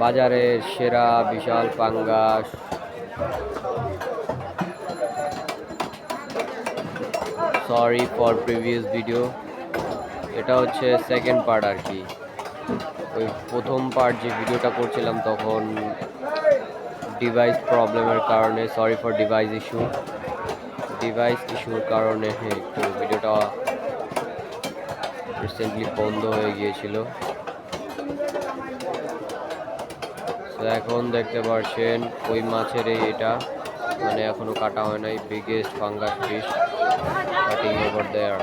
বাজারের সেরা বিশাল পাঙ্গাস। সরি ফর প্রিভিয়াস ভিডিও, এটা হচ্ছে সেকেন্ড পার্ট আর কি। ওই প্রথম পার্ট যে ভিডিওটা করছিলাম তখন ডিভাইস প্রবলেমের কারণে, সরি ফর ডিভাইস ইস্যুর কারণে একটু ভিডিওটা রিসেন্টলি বন্ধ হয়ে গিয়েছিল। তো এখন দেখতে পাচ্ছেন ওই মাছের এটা মানে এখনো কাটা হয় নাই, biggest pangas fish cutting over দেয়ার।